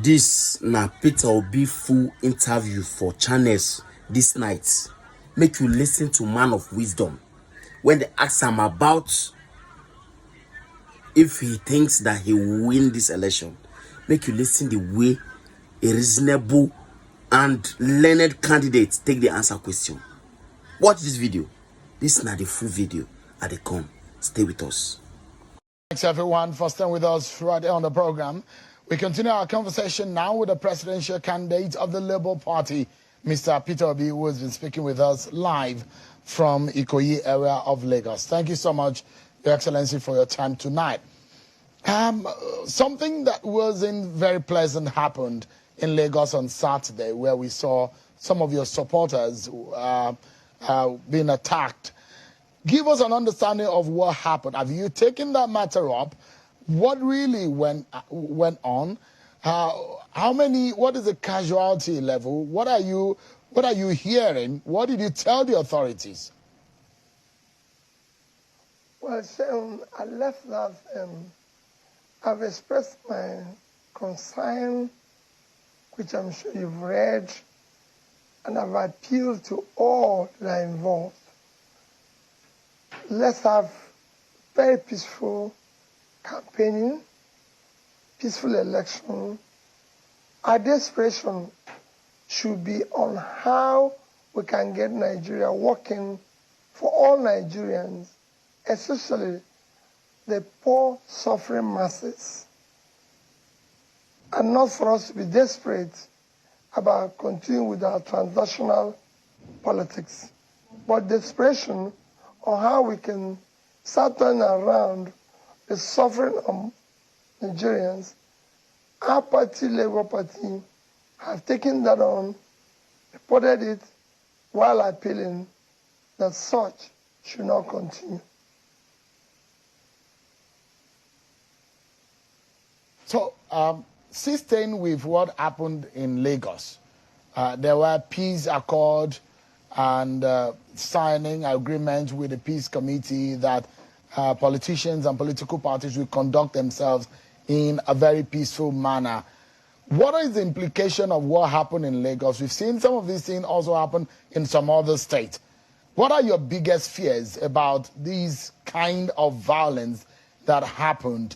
This na Peter Obi full interview for channels this night. Make you listen to man of wisdom when they ask him about if he thinks that he will win this election. Make you listen the way a reasonable and learned candidate take the answer question. Watch this video. This is not the full video at the come. Stay with us. Thanks everyone for staying with us right here on the program. We continue our conversation now with the presidential candidate of the Labour Party, Mr. Peter Obi, who has been speaking with us live from Ikoyi area of Lagos. Thank you so much, Your Excellency, for your time tonight. Something that wasn't very pleasant happened in Lagos on Saturday, where we saw some of your supporters being attacked. Give us an understanding of what happened. Have you taken that matter up? What really went on? What is the casualty level? What are you hearing? What did you tell the authorities? Well, Sean, I left that. I've expressed my concern, which I'm sure you've read, and I've appealed to all that are involved. Let's have very peaceful campaigning, peaceful election. Our desperation should be on how we can get Nigeria working for all Nigerians, especially the poor, suffering masses, and not for us to be desperate about continuing with our transactional politics, but desperation on how we can start turning around the suffering of Nigerians. Our party, Labour Party, have taken that on, reported it, while appealing that such should not continue. So, staying with what happened in Lagos, there were peace accord and signing agreements with the peace committee that politicians and political parties will conduct themselves in a very peaceful manner. What is the implication of what happened in Lagos? We've seen some of these things also happen in some other states. What are your biggest fears about these kind of violence that happened?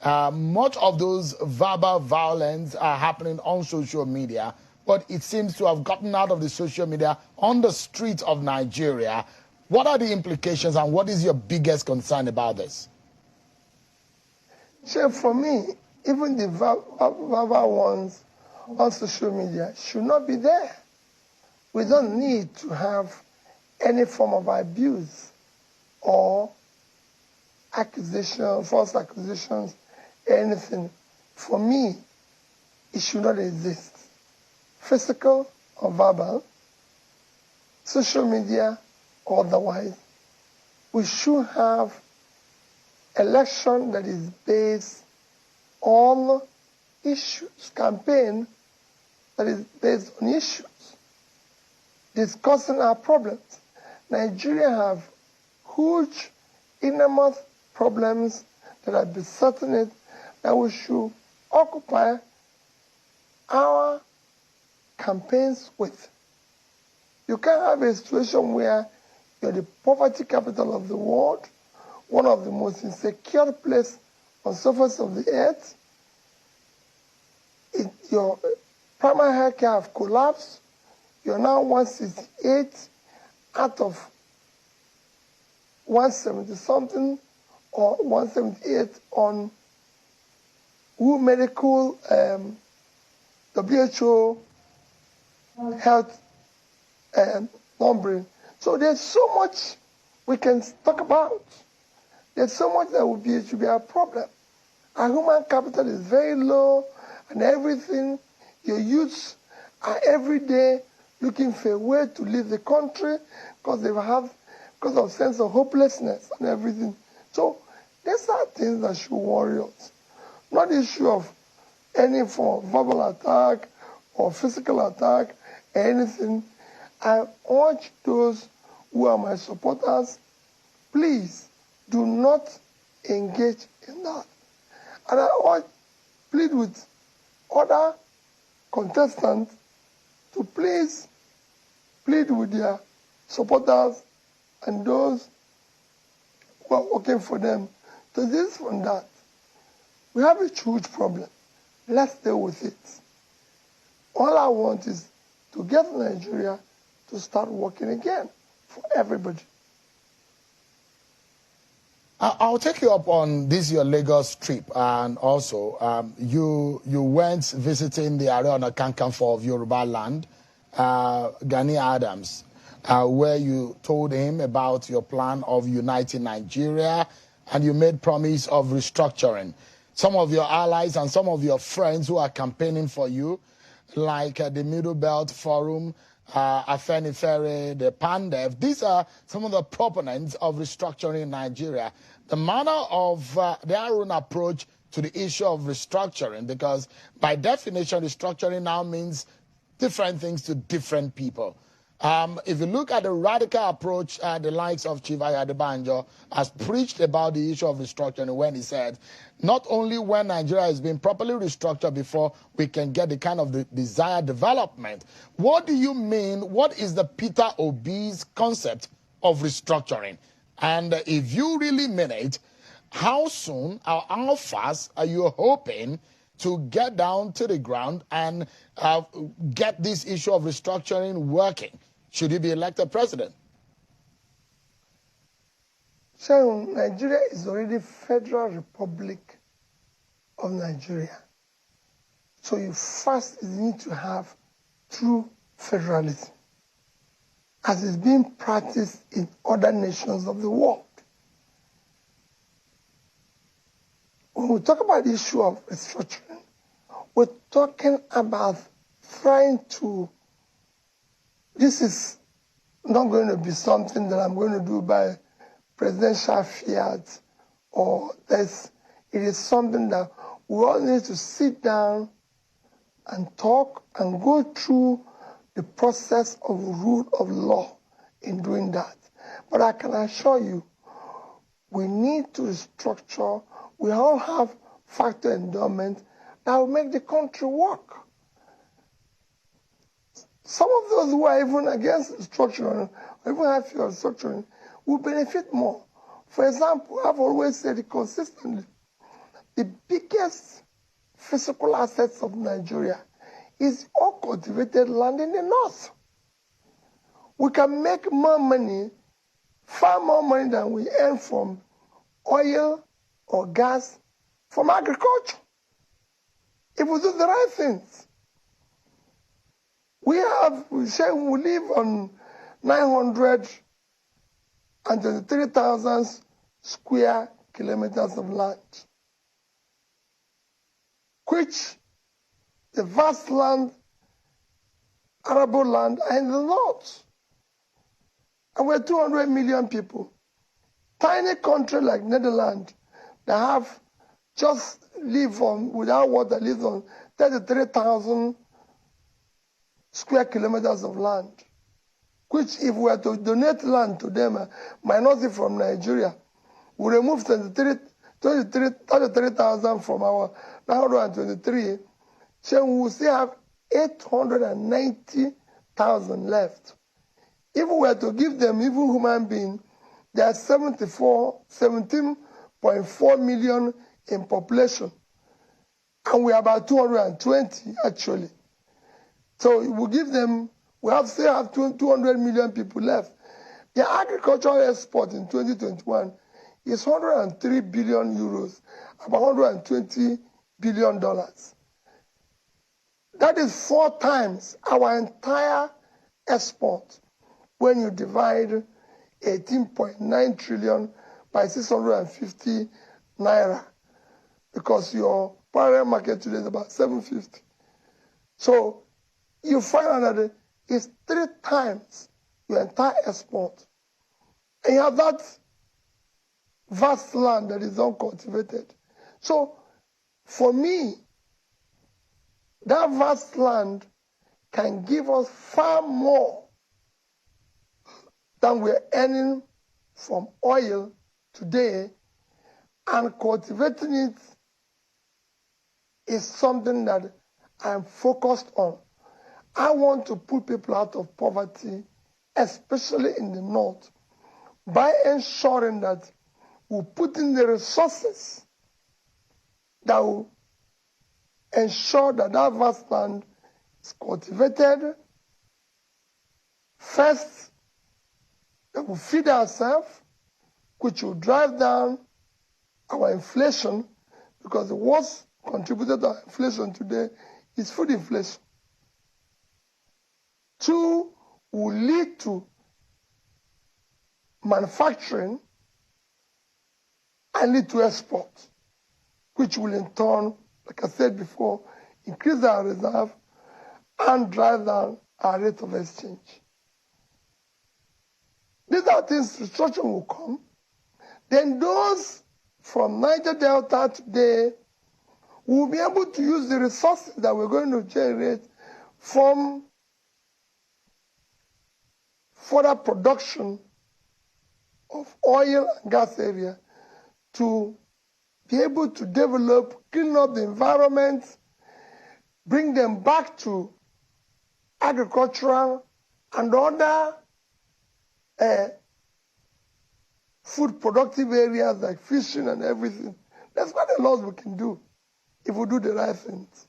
Much of those verbal violence are happening on social media, but it seems to have gotten out of the social media on the streets of Nigeria. What are the implications and what is your biggest concern about this? So for me, even the verbal ones on social media should not be there. We don't need to have any form of abuse or accusation, false accusations, anything. For me, it should not exist. Physical or verbal, social media or otherwise. We should have election that is based on issues, campaign that is based on issues, discussing our problems. Nigeria have huge, enormous problems that are besetting it, that we should occupy our campaigns with. You can't have a situation where you're the poverty capital of the world, one of the most insecure places on the surface of the earth. Your primary health care have collapsed. You're now 168 out of 170 something or 178 on WHO medical WHO health numbering. So there's so much we can talk about. There's so much that should be a problem. Our human capital is very low and everything. Your youths are every day looking for a way to leave the country because of sense of hopelessness and everything. So these are things that should worry us. Not the issue of any form of verbal attack or physical attack, anything. I urge those who are my supporters, please do not engage in that. And I plead with other contestants to please plead with their supporters and those who are working for them to this and that. We have a huge problem. Let's deal with it. All I want is to get Nigeria to start working again for everybody. I'll take you up on this your Lagos trip, and also you went visiting the Ariana Kankanfo of Yoruba land, Gani Adams, where you told him about your plan of uniting Nigeria, and you made promise of restructuring. Some of your allies and some of your friends who are campaigning for you, like the Middle Belt Forum, Afenifere, the PANDEF, these are some of the proponents of restructuring in Nigeria. The manner of their own approach to the issue of restructuring, because by definition, restructuring now means different things to different people. If you look at the radical approach, the likes of Chief Adebanjo has preached about the issue of restructuring when he said, not only when Nigeria is being properly restructured before we can get the kind of the desired development. What do you mean? What is the Peter Obi's concept of restructuring? And if you really mean it, how soon or how fast are you hoping to get down to the ground and get this issue of restructuring working? Should you be elected president? So Nigeria is already Federal Republic of Nigeria. So you first need to have true federalism, as is being practiced in other nations of the world. When we talk about the issue of restructuring, we're talking about trying to, this is not going to be something that I'm going to do by presidential fiat or this. It is something that we all need to sit down and talk and go through the process of rule of law in doing that. But I can assure you, we need to restructure. We all have factor endowment that will make the country work. Some of those who are even against restructuring, or even have fear of restructuring, will benefit more. For example, I've always said it consistently, the biggest physical assets of Nigeria is uncultivated land in the north. We can make more money, far more money than we earn from oil or gas from agriculture, if we do the right things. We say we live on 923,000 square kilometers of land, which the vast land, arable land, are in the north. And we're 200 million people. Tiny country like Netherlands that have just live on, without water, live on 33,000 square kilometers of land, which if we were to donate land to them, minority from Nigeria, we remove 33,000 from our 923, so we will still have 890,000 left. If we were to give them, even human beings, they are 17.4 million in population, and we are about 220 actually. So we give them, we still have 200 million people left. The agricultural export in 2021 is 103 billion euros, about $120 billion. That is 4 times our entire export when you divide 18.9 trillion by 650 naira, because your parallel market today is about 750. So you find out that it's 3 times your entire export. And you have that vast land that is uncultivated. So for me, that vast land can give us far more than we're earning from oil today, and cultivating it is something that I'm focused on. I want to put people out of poverty, especially in the north, by ensuring that we put in the resources that will ensure that that vast land is cultivated. First, that will feed ourselves, which will drive down our inflation, because the worst contributor to our inflation today is food inflation. Two, will lead to manufacturing and lead to export, which will in turn, like I said before, increase our reserve and drive down our rate of exchange. These are things restructuring will come. Then those from Niger Delta today will be able to use the resources that we're going to generate from further production of oil and gas area to be able to develop, clean up the environment, bring them back to agricultural and other food productive areas like fishing and everything. There's quite a lot we can do if we do the right things.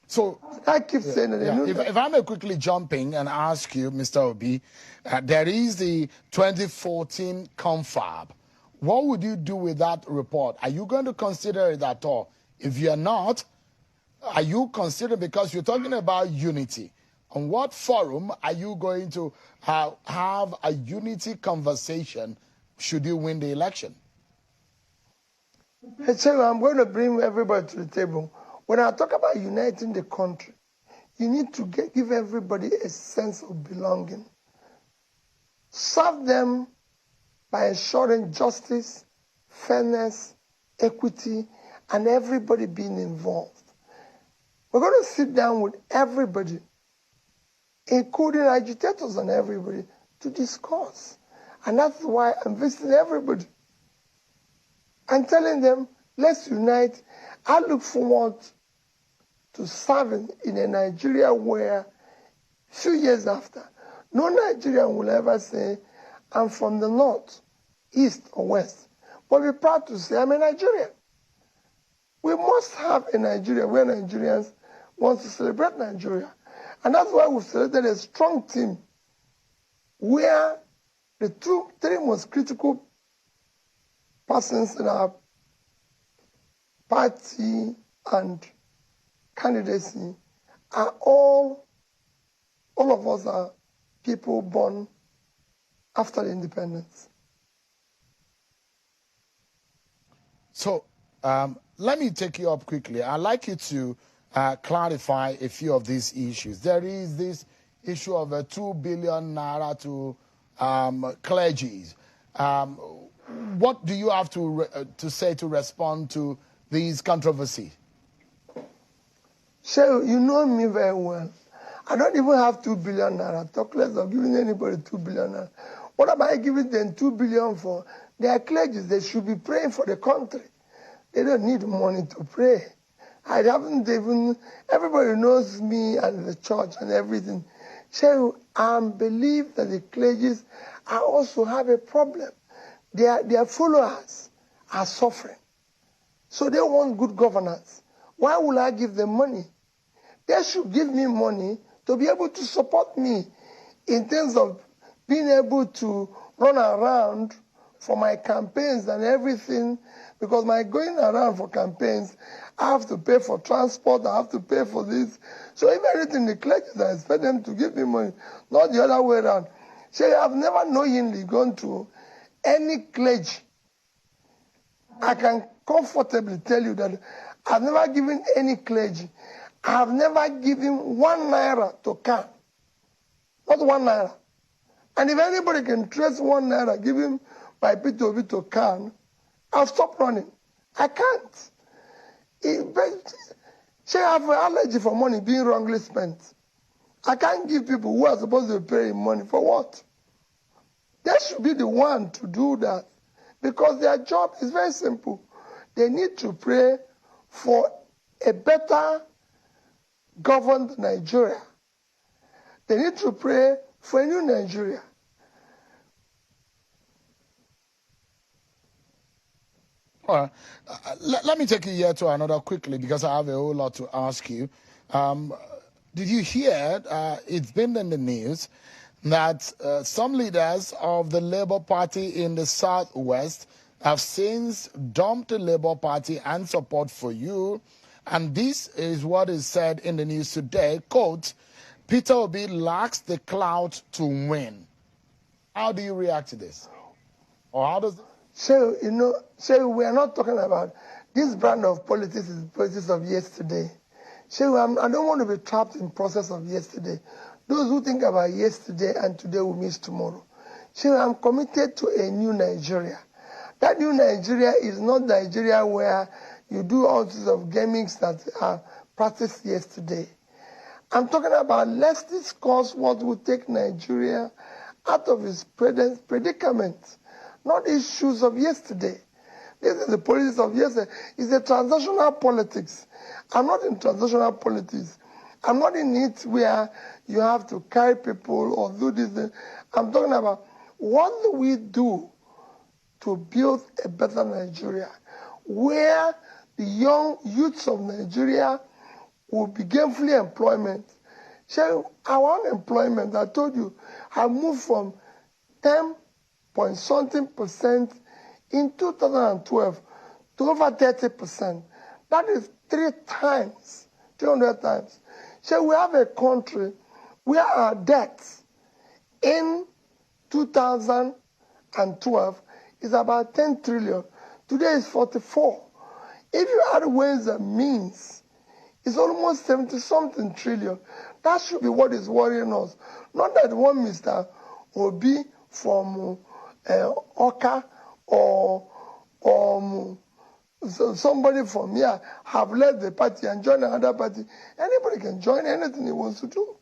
So I keep saying that. If I may quickly jump in and ask you, Mr. Obi, there is the 2014 confab. What would you do with that report? Are you going to consider it at all? If you're not, are you considering, because you're talking about unity, on what forum are you going to have a unity conversation should you win the election? So I'm going to bring everybody to the table. When I talk about uniting the country, you need to give everybody a sense of belonging. Serve them by ensuring justice, fairness, equity, and everybody being involved. We're going to sit down with everybody, including agitators and everybody, to discuss. And that's why I'm visiting everybody and telling them, let's unite. I look forward to serving in a Nigeria where, a few years after, no Nigerian will ever say, I'm from the north, east, or west. But be proud to say, I'm a Nigerian. We must have a Nigeria where Nigerians want to celebrate Nigeria. And that's why we've selected a strong team where the three most critical persons in our party and candidacy are all of us are people born after the independence. So let me take you up quickly. I'd like you to clarify a few of these issues. There is this issue of a 2 billion naira to clergies. What do you have to say to respond to these controversies? So you know me very well. I don't even have 2 billion naira. Talk less of giving anybody 2 billion naira. What am I giving them 2 billion for? They are clergies. They should be praying for the country. They don't need money to pray. I haven't even, everybody knows me and the church and everything. So I believe that the clergies also have a problem. Their followers are suffering. So they want good governance. Why will I give them money? They should give me money to be able to support me in terms of being able to run around for my campaigns and everything, because my going around for campaigns, I have to pay for transport, I have to pay for this. So if anything, the clergies, I expect them to give me money, not the other way around. So I've never knowingly gone to any clergy. I can comfortably tell you that I've never given any clergy. I've never given 1 naira to CAN. Not 1 naira. And if anybody can trace 1 naira given by P2B to CAN, I'll stop running. I can't. Say I have an allergy for money being wrongly spent. I can't give people who are supposed to pay money for what? They should be the one to do that, because their job is very simple. They need to pray for a better governed Nigeria. They need to pray for a new Nigeria. All right. Let me take you here to another quickly because I have a whole lot to ask you. Did you hear, it's been in the news, that some leaders of the Labour Party in the Southwest have since dumped the Labour Party and support for you. And this is what is said in the news today, quote, Peter Obi lacks the clout to win. How do you react to this? Or how does... So, we are not talking about this brand of politics is politics of yesterday. So I don't want to be trapped in process of yesterday. Those who think about yesterday and today will miss tomorrow. So I'm committed to a new Nigeria. That new Nigeria is not Nigeria where you do all sorts of gamings that are practiced yesterday. I'm talking about let's discuss what will take Nigeria out of its present predicament, not issues of yesterday. This is the politics of yesterday. It's a transactional politics. I'm not in transactional politics. I'm not in it where you have to carry people or do this. I'm talking about what do we do to build a better Nigeria where the young youths of Nigeria will be gainfully employment. So our unemployment, I told you, have moved from 10-point-something% in 2012 to over 30%. That is 300 times. So we have a country where our debts in 2012 is about 10 trillion. Today is 44. If you add ways and means, it's almost 70-something trillion. That should be what is worrying us. Not that one Mr. Obi from Oka or somebody from here have left the party and joined another party. Anybody can join anything he wants to do.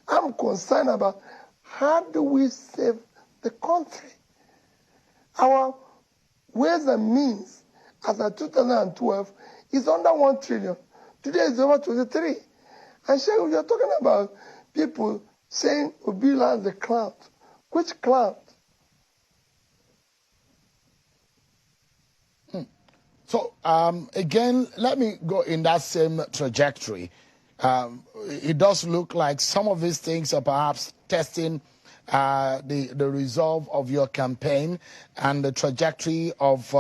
I'm concerned about how do we save the country. Our ways and means as of 2012 is under 1 trillion. Today is over 23. And so you're talking about people saying Obi has the clout. Which clout? So, again, let me go in that same trajectory. It does look like some of these things are perhaps testing the resolve of your campaign and the trajectory of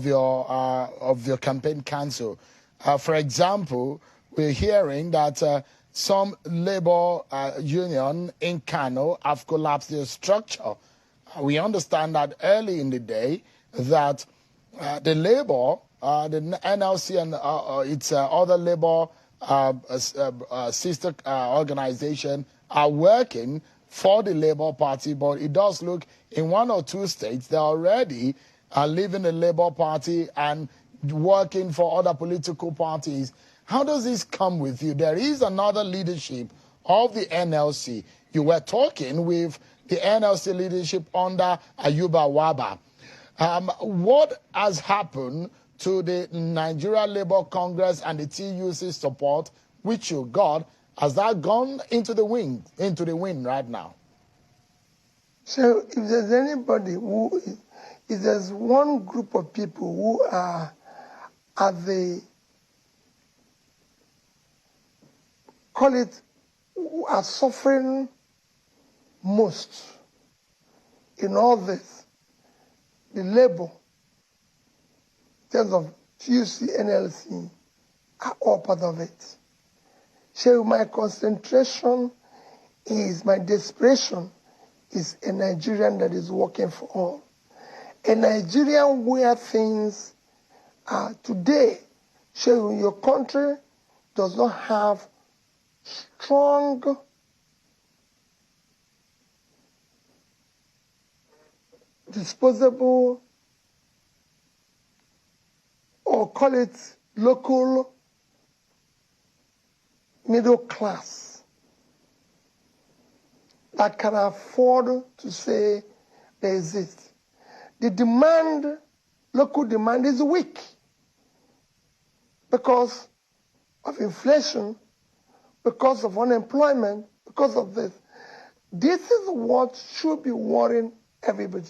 your campaign council. For example, we're hearing that some labor union in Kano have collapsed their structure. We understand that early in the day that the labor, the NLC and its other labor sister organization are working for the Labour Party, but it does look in 1 or 2 states they already are leaving the Labour Party and working for other political parties. How does this come with you? There is another leadership of the NLC. You were talking with the NLC leadership under Ayuba Waba. What has happened to the Nigeria Labour Congress and the TUC support, which you got? Has that gone into the wind right now? So if there's anybody if there's one group of people who are at the, who are suffering most in all this, the labor, in terms of TUC, NLC, are all part of it. So my concentration is, my desperation is a Nigerian that is working for all. A Nigerian where things are today, so your country does not have strong disposable, or call it local middle class that can afford to say they exist. The demand, local demand is weak because of inflation, because of unemployment, because of this. This is what should be worrying everybody.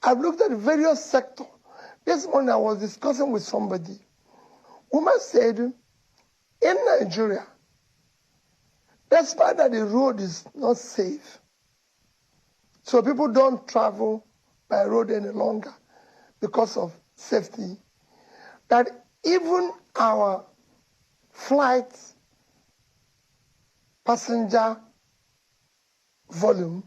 I've looked at the various sectors. This morning I was discussing with somebody. Woman said, in Nigeria, despite that the road is not safe, so people don't travel by road any longer because of safety, that even our flight passenger volume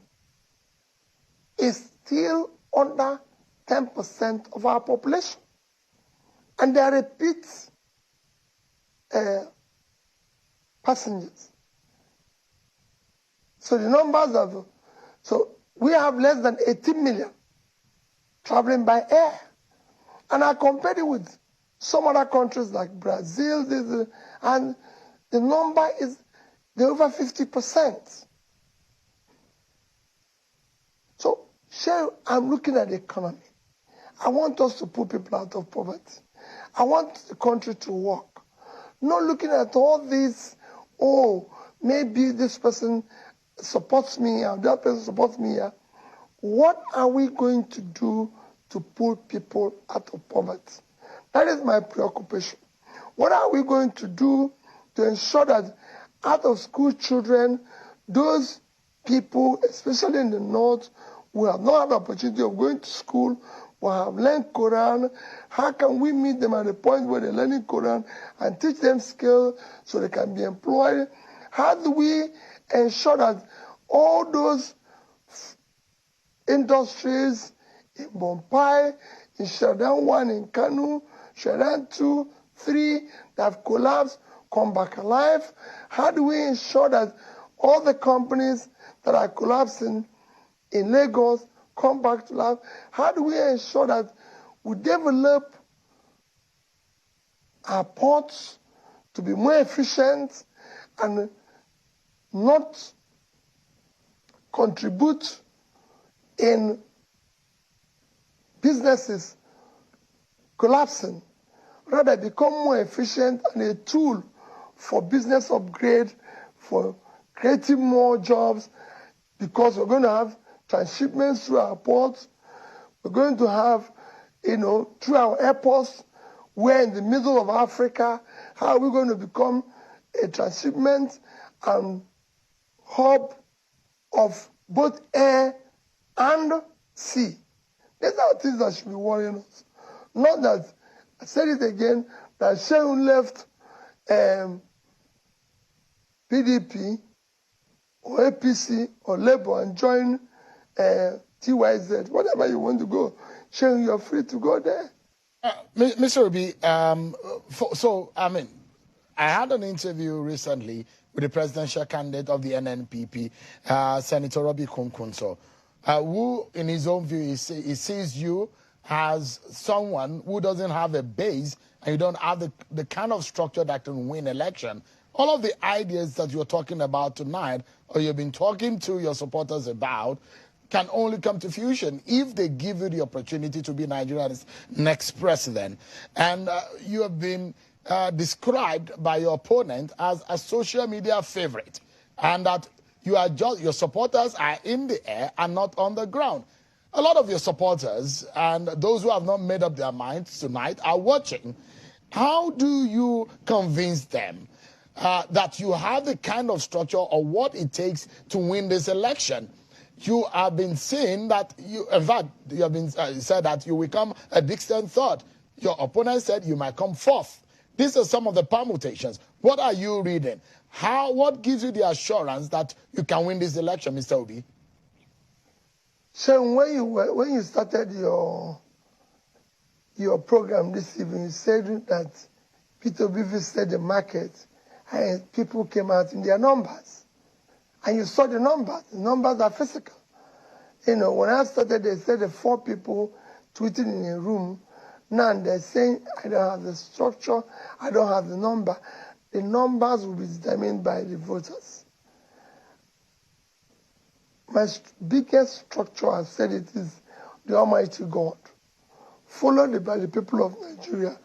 is still under 10% of our population. And they are repeat passengers. So the numbers of, so we have less than 18 million traveling by air. And I compared it with some other countries like Brazil, and the number is over 50%. So, Cheryl, I'm looking at the economy. I want us to put people out of poverty. I want the country to work. Not looking at all this, oh, maybe this person supports me, or that person supports me here. What are we going to do to pull people out of poverty? That is my preoccupation. What are we going to do to ensure that out of school children, those people, especially in the north, who have not had the opportunity of going to school, who have learned Quran, how can we meet them at the point where they're learning Quran and teach them skills so they can be employed? How do we ensure that all those industries in Bombay, in Sheridan 1 in Kanu, Sheridan 2, 3 that have collapsed come back alive? How do we ensure that all the companies that are collapsing in Lagos come back to life? How do we ensure that we develop our ports to be more efficient and not contribute in businesses collapsing, rather become more efficient and a tool for business upgrade, for creating more jobs, because we're going to have transshipments through our ports. We're going to have, through our airports, we're in the middle of Africa. How are we going to become a transshipment and hub of both air and sea? These are things that should be worrying us. Not that, I said it again, that Shehu left PDP or APC or Labour and joined TYZ. Whatever you want to go, Shehu, you're free to go there. Mr. Obi, I had an interview recently with the presidential candidate of the NNPP, Senator Robbie Kunkunso, who, in his own view, he sees you as someone who doesn't have a base and you don't have the kind of structure that can win election. All of the ideas that you're talking about tonight, or you've been talking to your supporters about, can only come to fruition if they give you the opportunity to be Nigeria's next president. And you have been described by your opponent as a social media favorite, and that your supporters are in the air and not on the ground. A lot of your supporters and those who have not made up their minds tonight are watching. How do you convince them that you have the kind of structure or what it takes to win this election? You have been saying that you have been said that you will come a distant third. Your opponent said you might come fourth. These are some of the permutations. What are you reading? What gives you the assurance that you can win this election, Mr. Obi? So when you started your program this evening, you said that Peter Obi visited the market and people came out in their numbers. And you saw the numbers. The numbers are physical. When I started, they said the 4 people tweeting in a room. Now they're saying, I don't have the structure, I don't have the number. The numbers will be determined by the voters. My biggest structure, I've said it, is the Almighty God, followed by the people of Nigeria,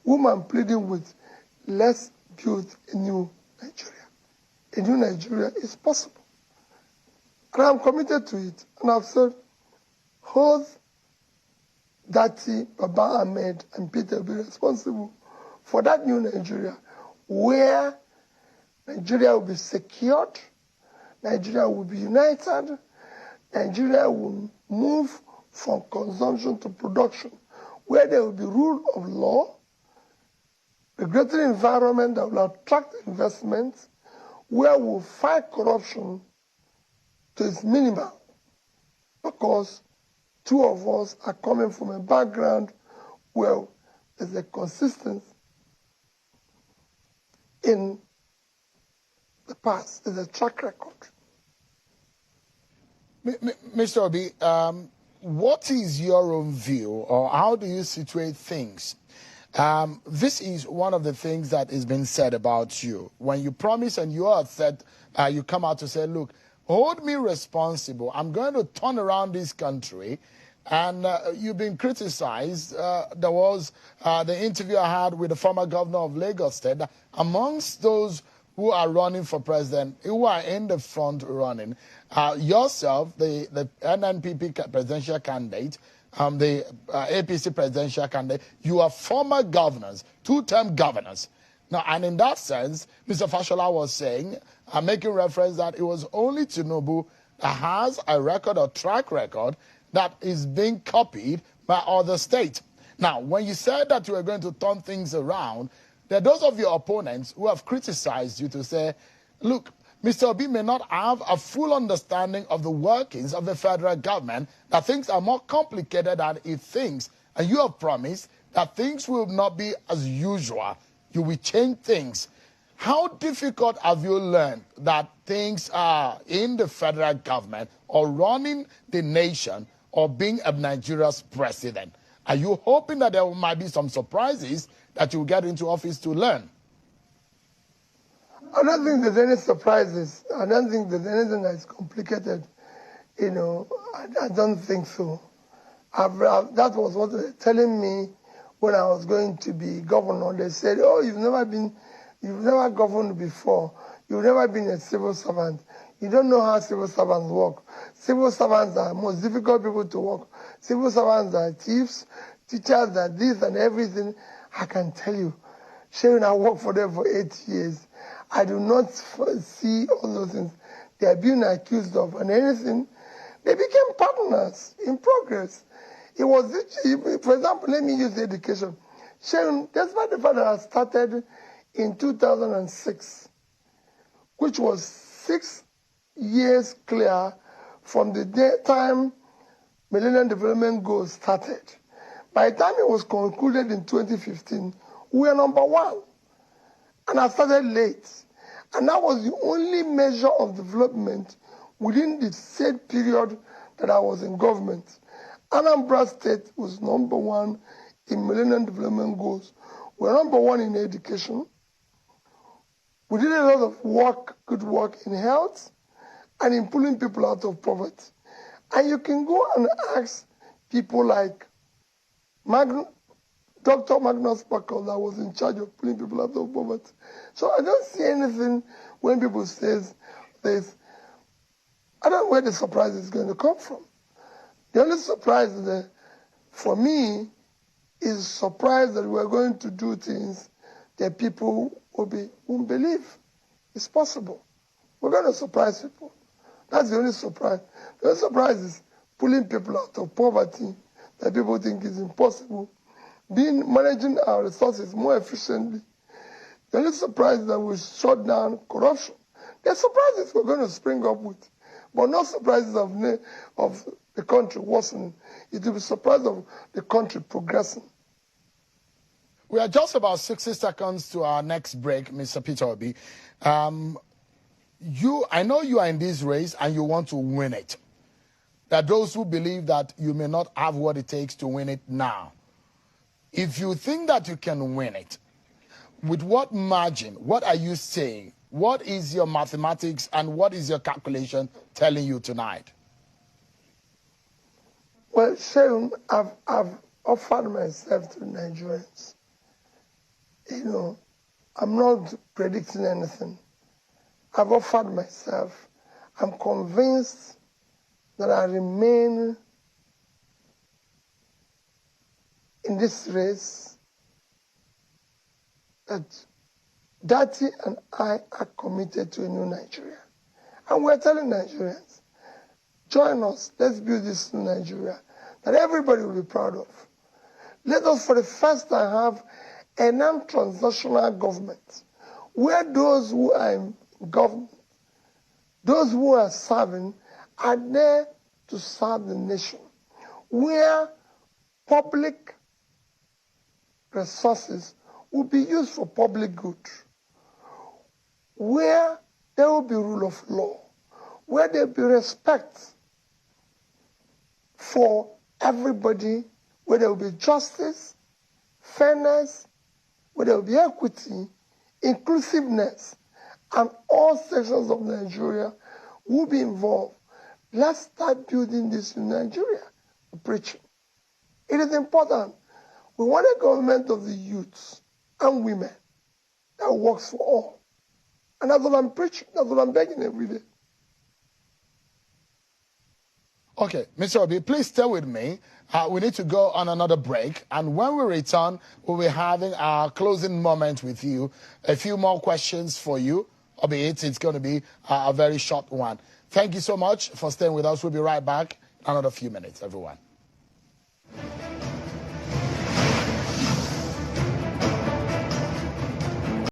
whom I'm pleading with, let's build a new Nigeria. a new Nigeria is possible. And I'm committed to it. And I've said, hold Dati, Baba Ahmed, and Peter be responsible for that new Nigeria, where Nigeria will be secured, Nigeria will be united, Nigeria will move from consumption to production, where there will be rule of law, a greater environment that will attract investments, where we'll fight corruption to its minimum, because two of us are coming from a background where there's a consistency in the past, there's a track record. Mr. Obi, what is your own view, or how do you situate things? This is one of the things that is being said about you. When you promise and you are said, you come out to say, look, hold me responsible. I'm going to turn around this country. And you've been criticized. There was the interview I had with the former governor of Lagos State. Amongst those who are running for president, who are in the front running, yourself, the NNPP presidential candidate, the APC presidential candidate, you are former governors, two-term governors. Now, and in that sense, Mr. Fashola was saying, making reference that it was only Tinubu that has a record or track record that is being copied by other states. Now, when you said that you were going to turn things around, there are those of your opponents who have criticized you to say, look, Mr. Obi may not have a full understanding of the workings of the federal government, that things are more complicated than he thinks, and you have promised that things will not be as usual. You will change things. How difficult have you learned that things are in the federal government or running the nation or being a Nigeria's president? Are you hoping that there might be some surprises that you get into office to learn? I don't think there's any surprises. I don't think there's anything that's complicated. You know, I don't think so. That was what they were telling me when I was going to be governor. They said, oh, you've never governed before. You've never been a civil servant. You don't know how civil servants work. Civil servants are the most difficult people to work. Civil servants are thieves, teachers are this and everything. I can tell you, Sharon, I worked for them for 8 years. I do not see all those things they are being accused of and anything. They became partners in progress. It was, for example, let me use education. Sharon, despite the fact that I started in 2006, which was 6 years clear from the time Millennium Development Goals started. By the time it was concluded in 2015, we were #1. And I started late. And that was the only measure of development within the said period that I was in government. Anambra State was #1 in Millennium Development Goals. We were #1 in education. We did a lot of work, good work in health and in pulling people out of poverty. And you can go and ask people like Dr. Magnus Buckle that was in charge of pulling people out of poverty. So I don't see anything when people say this. I don't know where the surprise is going to come from. The only surprise for me is surprise that we're going to do things that people won't believe. It's possible. We're going to surprise people. That's the only surprise. The only surprise is pulling people out of poverty that people think is impossible. Managing our resources more efficiently. The only surprise is that we shut down corruption. There are surprises we're going to spring up with, but not surprises of the country worsening. It will be surprise of the country progressing. We are just about 60 seconds to our next break, Mr. Peter Obi. I know you are in this race and you want to win it. There are those who believe that you may not have what it takes to win it now. If you think that you can win it, with what margin? What are you saying? What is your mathematics and what is your calculation telling you tonight? Well, Sharon, I've offered myself to Nigerians. You know, I'm not predicting anything. I've offered myself. I'm convinced that I remain in this race, that Dati and I are committed to a new Nigeria. And we're telling Nigerians, join us, let's build this new Nigeria that everybody will be proud of. Let us for the first time have a non-transactional government where those who are in government, those who are serving, are there to serve the nation, where public resources will be used for public good, where there will be rule of law, where there will be respect for everybody, where there will be justice, fairness, where there will be equity, inclusiveness, and all sections of Nigeria will be involved. Let's start building this in Nigeria. Preaching. It is important. We want a government of the youths and women that works for all. And that's what I'm preaching. That's what I'm begging every day. Okay, Mr. Obi, please stay with me. We need to go on another break. And when we return, we'll be having our closing moment with you. A few more questions for you, albeit it's going to be a very short one. Thank you so much for staying with us. We'll be right back in another few minutes, everyone.